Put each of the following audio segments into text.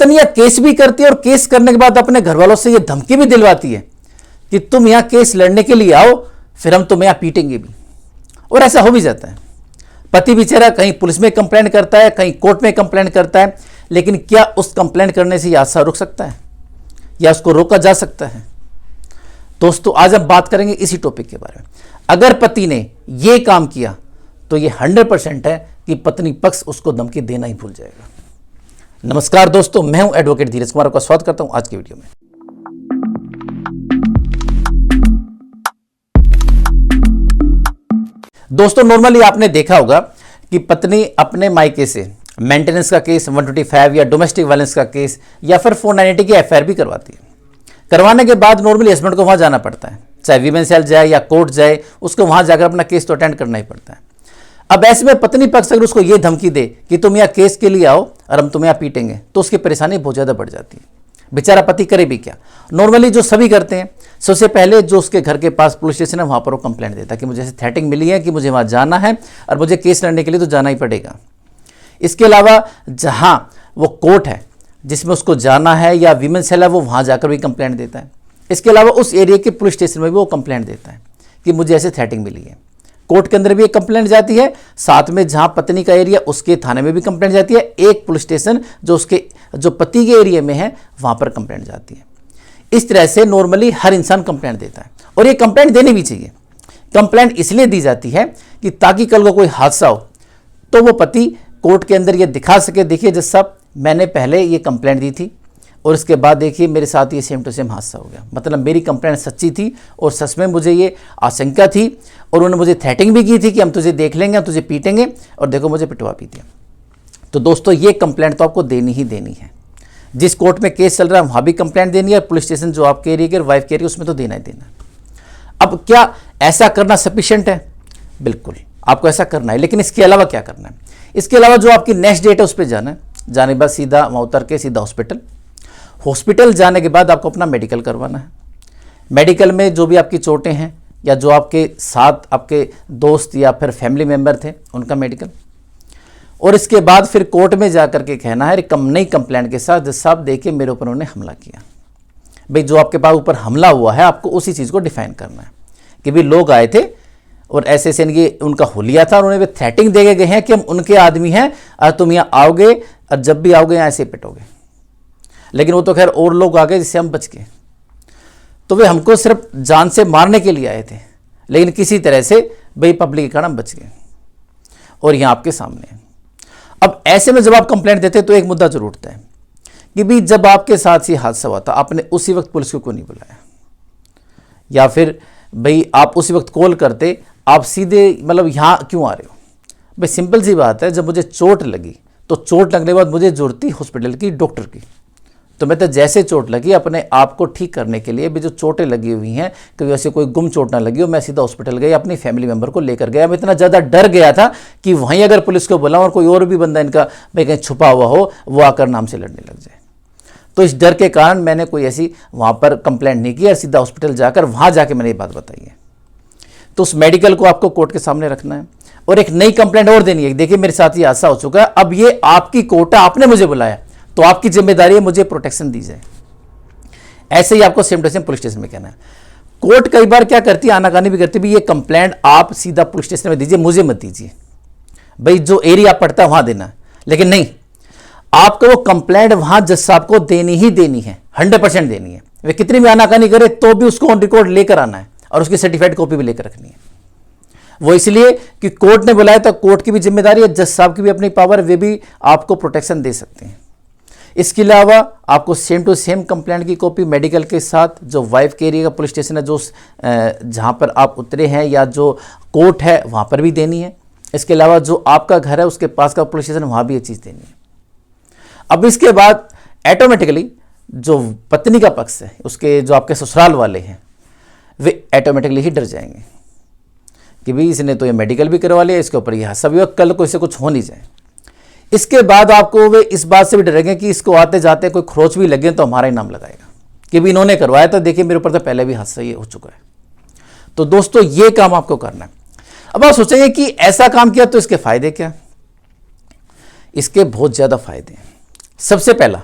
पत्नियां केस भी करती है और केस करने के बाद अपने घर वालों से यह धमकी भी दिलवाती है कि तुम यहां केस लड़ने के लिए आओ, फिर हम तुम्हें यहां पीटेंगे भी। और ऐसा हो भी जाता है। पति बेचारा कहीं पुलिस में कंप्लेंट करता है, कहीं कोर्ट में कंप्लेंट करता है, लेकिन क्या उस कंप्लेंट करने से हादसा रुक सकता है या उसको रोका जा सकता है? दोस्तों, आज हम बात करेंगे इसी टॉपिक के बारे में। अगर पति ने यह काम किया तो यह 100% है कि पत्नी पक्ष उसको धमकी देना ही भूल जाएगा। नमस्कार दोस्तों, मैं हूं एडवोकेट धीरज कुमार, आपका स्वागत करता हूं आज की वीडियो में। दोस्तों, नॉर्मली आपने देखा होगा कि पत्नी अपने मायके से मेंटेनेंस का केस 125 या डोमेस्टिक वायलेंस का केस या फिर 490 की एफआईआर भी करवाती है। करवाने के बाद नॉर्मली हस्बैंड को वहां जाना पड़ता है, चाहे वीमेन सेल जाए या कोर्ट जाए, उसको वहां जाकर अपना केस तो अटेंड करना ही पड़ता है। अब ऐसे में पत्नी पक्ष अगर उसको ये धमकी दे कि तुम यहाँ केस के लिए आओ और हम तुम्हें यहाँ पीटेंगे, तो उसकी परेशानी बहुत ज़्यादा बढ़ जाती है। बेचारा पति करे भी क्या? नॉर्मली जो सभी करते हैं, सबसे पहले जो उसके घर के पास पुलिस स्टेशन है वहाँ पर वो कंप्लेंट देता है कि मुझे ऐसी थ्रेटिंग मिली है कि मुझे वहाँ जाना है और मुझे केस लड़ने के लिए तो जाना ही पड़ेगा। इसके अलावा जहाँ वो कोर्ट है जिसमें उसको जाना है या वीमेन सेल है, वो वहाँ जाकर भी कंप्लेंट देता है। इसके अलावा उस एरिया के पुलिस स्टेशन में भी वो कंप्लेंट देता है कि मुझे ऐसे थ्रेटिंग मिली है। कोर्ट के अंदर भी एक कंप्लेंट जाती है, साथ में जहां पत्नी का एरिया उसके थाने में भी कंप्लेंट जाती है, एक पुलिस स्टेशन जो पति के एरिया में है वहां पर कंप्लेंट जाती है। इस तरह से नॉर्मली हर इंसान कंप्लेंट देता है और ये कंप्लेंट देनी भी चाहिए। कंप्लेंट इसलिए दी जाती है कि ताकि कल को कोई हादसा हो तो वो पति कोर्ट के अंदर ये दिखा सके, देखिए जज साहब, मैंने पहले ये कंप्लेंट दी थी और इसके बाद देखिए मेरे साथ ये सेम टू सेम हादसा हो गया। मतलब मेरी कंप्लेंट सच्ची थी और सच में मुझे ये आशंका थी और उन्होंने मुझे थ्रेटिंग भी की थी कि हम तुझे देख लेंगे, हम तुझे पीटेंगे, और देखो मुझे पिटवा भी दिया। तो दोस्तों, ये कंप्लेंट तो आपको देनी ही देनी है। जिस कोर्ट में केस चल रहा है वहाँ भी कंप्लेंट देनी है, पुलिस स्टेशन जो आपके एरिया के वाइफ के एरिया उसमें तो देना ही देना है। अब क्या ऐसा करना सफिशिएंट है? बिल्कुल, आपको ऐसा करना है, लेकिन इसके अलावा क्या करना है? इसके अलावा जो आपकी नेक्स्ट डेट है उस पर जाना है। जाने के बाद सीधा वहाँ उतर के सीधा हॉस्पिटल जाने के बाद आपको अपना मेडिकल करवाना है। मेडिकल में जो भी आपकी चोटें हैं या जो आपके साथ आपके दोस्त या फिर फैमिली मेंबर थे उनका मेडिकल, और इसके बाद फिर कोर्ट में जाकर के कहना है नई कंप्लेंट के साथ, जज साहब देखिए मेरे ऊपर उन्होंने हमला किया। भाई जो आपके पास ऊपर हमला हुआ है आपको उसी चीज़ को डिफाइन करना है कि भाई लोग आए थे और ऐसे ये उनका हुलिया था और उन्हें थ्रेटिंग दे गए हैं कि हम उनके आदमी हैं और तुम यहाँ आओगे और जब भी आओगे यहाँ ऐसे पिटोगे। लेकिन वो तो खैर और लोग आ गए जिससे हम बच गए। तो वे हमको सिर्फ जान से मारने के लिए आए थे, लेकिन किसी तरह से भाई पब्लिक के कारण हम बच गए और यहाँ आपके सामने है। अब ऐसे में जब आप कंप्लेंट देते तो एक मुद्दा जरूर उठता है कि भाई जब आपके साथ ये हादसा हुआ था आपने उसी वक्त पुलिस को क्यों नहीं बुलाया, या फिर भाई आप उसी वक्त कॉल करते, आप सीधे मतलब यहाँ क्यों आ रहे हो? भाई सिंपल सी बात है, जब मुझे चोट लगी तो चोट लगने के बाद मुझे जरूरत थी हॉस्पिटल की, डॉक्टर की। तो मैं तो जैसे चोट लगी अपने आप को ठीक करने के लिए भी जो चोटें लगी हुई हैं कि वैसे कोई गुम चोट ना लगी हो, मैं सीधा हॉस्पिटल गया, अपनी फैमिली मेंबर को लेकर गया। मैं इतना ज़्यादा डर गया था कि वहीं अगर पुलिस को बुलाऊं और कोई और भी बंदा इनका भाई कहीं छुपा हुआ हो वो आकर नाम से लड़ने लग जाए। तो इस डर के कारण मैंने कोई ऐसी वहाँ पर कंप्लेंट नहीं की और सीधा हॉस्पिटल जाकर वहाँ जाके मैंने ये बात बताई है। तो उस मेडिकल को आपको कोर्ट के सामने रखना है और एक नई कंप्लेंट और देनी है, देखिए मेरे साथ ये हादसा हो चुका है, अब ये आपकी कोर्ट है, आपने मुझे बुलाया तो आपकी जिम्मेदारी है मुझे प्रोटेक्शन दी जाए। ऐसे ही आपको same to same police station में कहना है। कोर्ट कई बार क्या करती है, आनाकानी भी करती है, ये कंप्लेंट आप सीधा पुलिस स्टेशन में दीजिए, मुझे मत दीजिए, भाई जो एरिया पड़ता है वहां देना। लेकिन नहीं, आपको वो कंप्लेंट वहां जज साहब को देनी ही देनी है, 100% देनी है। वे कितनी भी आनाकानी करे तो भी उसको ऑन रिकॉर्ड लेकर आना है और उसकी सर्टिफाइड कॉपी भी लेकर रखनी है। वो इसलिए कि कोर्ट ने बुलाया तो कोर्ट की भी जिम्मेदारी है, जज साहब की भी अपनी पावर, वे भी आपको प्रोटेक्शन दे सकते हैं। इसके अलावा आपको सेम टू सेम कंप्लेंट की कॉपी मेडिकल के साथ जो वाइफ के एरिया का पुलिस स्टेशन है, जो जहां पर आप उतरे हैं या जो कोर्ट है वहां पर भी देनी है। इसके अलावा जो आपका घर है उसके पास का पुलिस स्टेशन वहां भी ये चीज़ देनी है। अब इसके बाद ऑटोमेटिकली जो पत्नी का पक्ष है, उसके जो आपके ससुराल वाले हैं, वे ऑटोमेटिकली ही डर जाएंगे कि भाई इसने तो ये मेडिकल भी करवा लिया, इसके ऊपर यह सभी वक्त कल को इसे कुछ हो नहीं जाए। इसके बाद आपको वे इस बात से भी डरेंगे कि इसको आते जाते कोई खरोच भी लगे तो हमारा ही नाम लगाएगा कि भी इन्होंने करवाया, तो देखिए मेरे ऊपर तो पहले भी हादसा ये हो चुका है। तो दोस्तों ये काम आपको करना है। अब आप सोचेंगे कि ऐसा काम किया तो इसके फायदे क्या? इसके बहुत ज़्यादा फायदे हैं। सबसे पहला,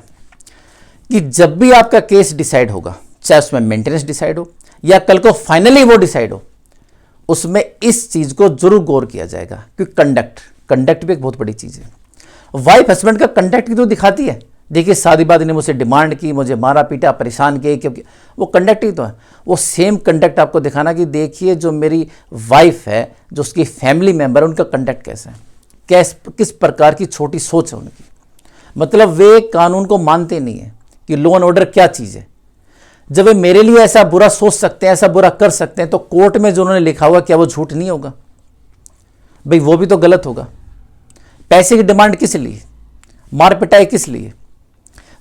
कि जब भी आपका केस डिसाइड होगा, चाहे उसमें मेंटेनेंस डिसाइड हो या कल को फाइनली वो डिसाइड हो, उसमें इस चीज को जरूर गौर किया जाएगा क्योंकि कंडक्ट भी एक बहुत बड़ी चीज है। वाइफ हस्बैंड का कंडक्ट तो दिखाती है, देखिए शादी बाद ने मुझसे डिमांड की, मुझे मारा पीटा, परेशान किए, क्योंकि वो कंडक्ट ही तो है। वो सेम कंडक्ट आपको दिखाना कि देखिए जो मेरी वाइफ है, जो उसकी फैमिली मेंबर है, उनका कंडक्ट कैसा है, किस प्रकार की छोटी सोच है उनकी। मतलब वे कानून को मानते नहीं है कि लॉ एंड ऑर्डर क्या चीज़ है। जब वे मेरे लिए ऐसा बुरा सोच सकते हैं, ऐसा बुरा कर सकते हैं, तो कोर्ट में जो उन्होंने लिखा हुआ क्या वो झूठ नहीं होगा? भाई वो भी तो गलत होगा। पैसे की डिमांड किस लिए, मार पिटाई किस लिए?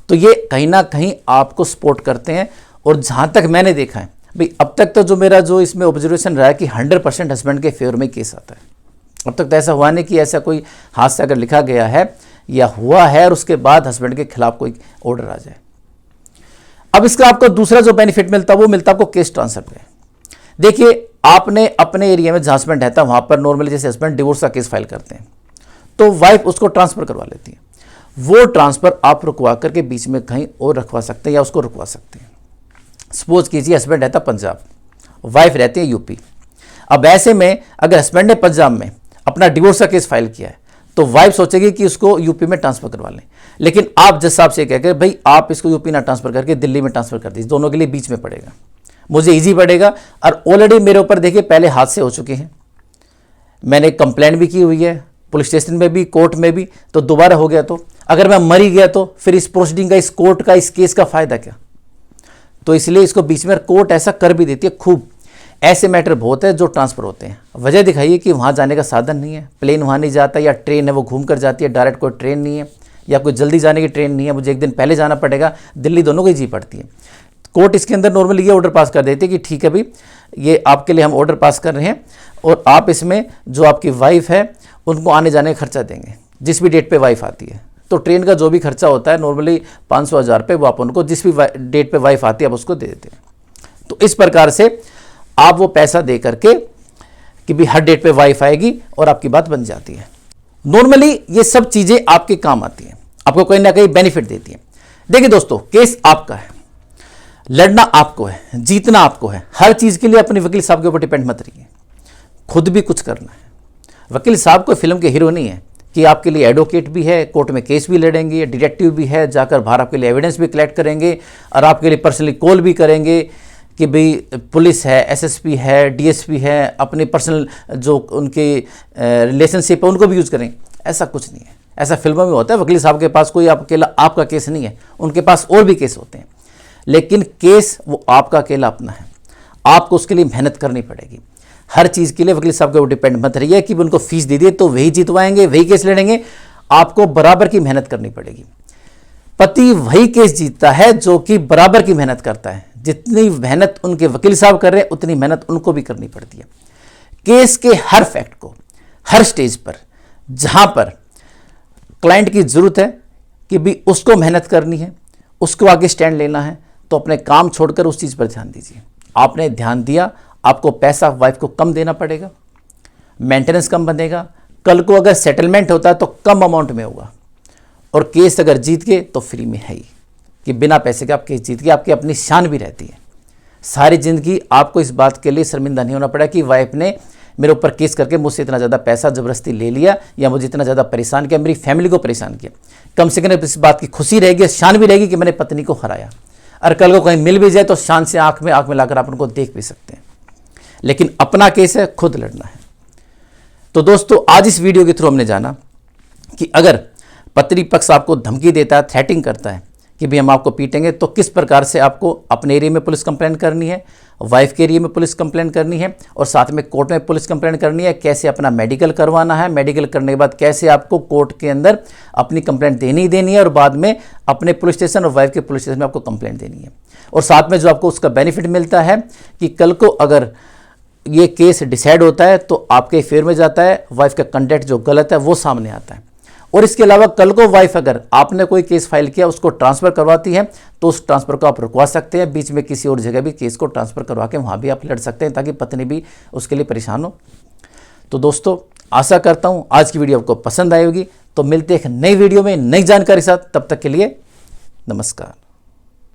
तो ये कहीं ना कहीं आपको सपोर्ट करते हैं। और जहाँ तक मैंने देखा है भाई, अब तक तो जो मेरा जो इसमें ऑब्जर्वेशन रहा है कि 100% हस्बैंड के फेवर में केस आता है। अब तक तो ऐसा हुआ नहीं कि ऐसा कोई हादसा अगर लिखा गया है या हुआ है और उसके बाद हस्बैंड के खिलाफ कोई ऑर्डर आ जाए। अब इसका आपको दूसरा जो बेनिफिट मिलता है वो मिलता है आपको केस ट्रांसफर पे। देखिए आपने अपने एरिया में जहाँ हस्बैंड रहता है वहाँ पर नॉर्मली जैसे हस्बैंड डिवोर्स का केस फाइल करते हैं तो वाइफ उसको ट्रांसफर करवा लेती है। वो ट्रांसफर आप रुकवा करके बीच में कहीं और रखवा सकते हैं या उसको रुकवा सकते हैं। सपोज कीजिए हस्बैंड रहता पंजाब, वाइफ रहती है यूपी। अब ऐसे में अगर हस्बैंड ने पंजाब में अपना डिवोर्स का केस फाइल किया है तो वाइफ सोचेगी कि उसको यूपी में ट्रांसफर करवा लें, लेकिन आप जज साहब से कह के भाई आप इसको यूपी ना ट्रांसफर करके दिल्ली में ट्रांसफर कर दीजिए, दोनों के लिए बीच में पड़ेगा, मुझे ईजी पड़ेगा। और ऑलरेडी मेरे ऊपर देखिए पहले हादसे हो चुके हैं, मैंने कंप्लेंट भी की हुई है पुलिस स्टेशन में भी, कोर्ट में भी, तो दोबारा हो गया तो अगर मैं मर ही गया तो फिर इस प्रोसीडिंग का, इस कोर्ट का, इस केस का फायदा क्या? तो इसलिए इसको बीच में कोर्ट ऐसा कर भी देती है खूब। ऐसे मैटर बहुत है जो ट्रांसफर होते हैं, वजह दिखाइए कि वहाँ जाने का साधन नहीं है, प्लेन वहाँ नहीं जाता या ट्रेन है वो घूम कर जाती है, डायरेक्ट कोई ट्रेन नहीं है या कोई जल्दी जाने की ट्रेन नहीं है, मुझे एक दिन पहले जाना पड़ेगा, दिल्ली दोनों को ही जी पड़ती है। कोर्ट इसके अंदर नॉर्मली ये ऑर्डर पास कर देती है कि ठीक है भाई ये आपके लिए हम ऑर्डर पास कर रहे हैं और आप इसमें जो आपकी वाइफ है उनको आने जाने का खर्चा देंगे जिस भी डेट पे वाइफ आती है। तो ट्रेन का जो भी खर्चा होता है नॉर्मली 500-1000 रुपये वो आप उनको जिस भी डेट पे वाइफ आती है आप उसको दे देते हैं। तो इस प्रकार से आप वो पैसा दे करके कि भी हर डेट पे वाइफ आएगी और आपकी बात बन जाती है। नॉर्मली ये सब चीज़ें आपके काम आती हैं, आपको कहीं ना कहीं बेनिफिट देती हैं। देखिए दोस्तों, केस आपका है, लड़ना आपको है, जीतना आपको है। हर चीज़ के लिए अपने वकील साहब के ऊपर डिपेंड मत रहिए, खुद भी कुछ करना है। वकील साहब कोई फिल्म के हीरो नहीं है कि आपके लिए एडवोकेट भी है, कोर्ट में केस भी लड़ेंगे, डिटेक्टिव भी है, जाकर बाहर आपके लिए एविडेंस भी कलेक्ट करेंगे और आपके लिए पर्सनली कॉल भी करेंगे कि भाई पुलिस है, एसएसपी है, डीएसपी है, अपने पर्सनल जो उनके रिलेशनशिप है उनको भी यूज़ करें। ऐसा कुछ नहीं है, ऐसा फिल्मों में होता है। वकील साहब के पास कोई अकेला आपका केस नहीं है, उनके पास और भी केस होते हैं, लेकिन केस वो आपका अकेला अपना है, आपको उसके लिए मेहनत करनी पड़ेगी। हर चीज़ के लिए वकील साहब के ऊपर डिपेंड मत रहिए कि उनको फीस दे दिए तो वही जीतवाएंगे, वही केस लड़ेंगे। आपको बराबर की मेहनत करनी पड़ेगी। पति वही केस जीतता है जो कि बराबर की मेहनत करता है। जितनी मेहनत उनके वकील साहब कर रहे हैं उतनी मेहनत उनको भी करनी पड़ती है। केस के हर फैक्ट को हर स्टेज पर जहां पर क्लाइंट की जरूरत है कि भी उसको मेहनत करनी है, उसको आगे स्टैंड लेना है, तो अपने काम छोड़कर उस चीज़ पर ध्यान दीजिए। आपने ध्यान दिया, आपको पैसा वाइफ को कम देना पड़ेगा, मेंटेनेंस कम बनेगा, कल को अगर सेटलमेंट होता है तो कम अमाउंट में होगा, और केस अगर जीत गए तो फ्री में है ही कि बिना पैसे के आप केस जीत गए। आपकी अपनी शान भी रहती है। सारी ज़िंदगी आपको इस बात के लिए शर्मिंदा नहीं होना पड़ा कि वाइफ ने मेरे ऊपर केस करके मुझसे इतना ज़्यादा पैसा ज़बरदस्ती ले लिया या मुझे इतना ज़्यादा परेशान किया, मेरी फैमिली को परेशान किया। कम से कम इस बात की खुशी रहेगी, शान भी रहेगी कि मैंने पत्नी को हराया। और कल को कहीं मिल भी जाए तो शान से आंख में आंख मिलाकर आप उनको देख भी सकते हैं। लेकिन अपना केस है, खुद लड़ना है। तो दोस्तों, आज इस वीडियो के थ्रू हमने जाना कि अगर पत्नी पक्ष आपको धमकी देता है, थ्रेटिंग करता है कि भाई हम आपको पीटेंगे, तो किस प्रकार से आपको अपने एरिया में पुलिस कंप्लेंट करनी है, वाइफ के एरिया में पुलिस कंप्लेंट करनी है और साथ में कोर्ट में पुलिस कंप्लेंट करनी है। कैसे अपना मेडिकल करवाना है, मेडिकल करने के बाद कैसे आपको कोर्ट के अंदर अपनी कंप्लेंट देनी है और बाद में अपने पुलिस स्टेशन और वाइफ के पुलिस स्टेशन में आपको कंप्लेंट देनी है। और साथ में जो आपको उसका बेनिफिट मिलता है कि कल को अगर ये केस डिसाइड होता है तो आपके फेवर में जाता है, वाइफ का कंडक्ट जो गलत है वो सामने आता है। और इसके अलावा कल को वाइफ अगर आपने कोई केस फाइल किया उसको ट्रांसफ़र करवाती है तो उस ट्रांसफ़र को आप रुकवा सकते हैं, बीच में किसी और जगह भी केस को ट्रांसफ़र करवा के वहाँ भी आप लड़ सकते हैं ताकि पत्नी भी उसके लिए परेशान हो। तो दोस्तों, आशा करता हूँ आज की वीडियो आपको पसंद आई होगी। तो मिलते हैं एक नई वीडियो में नई जानकारी के साथ, तब तक के लिए नमस्कार।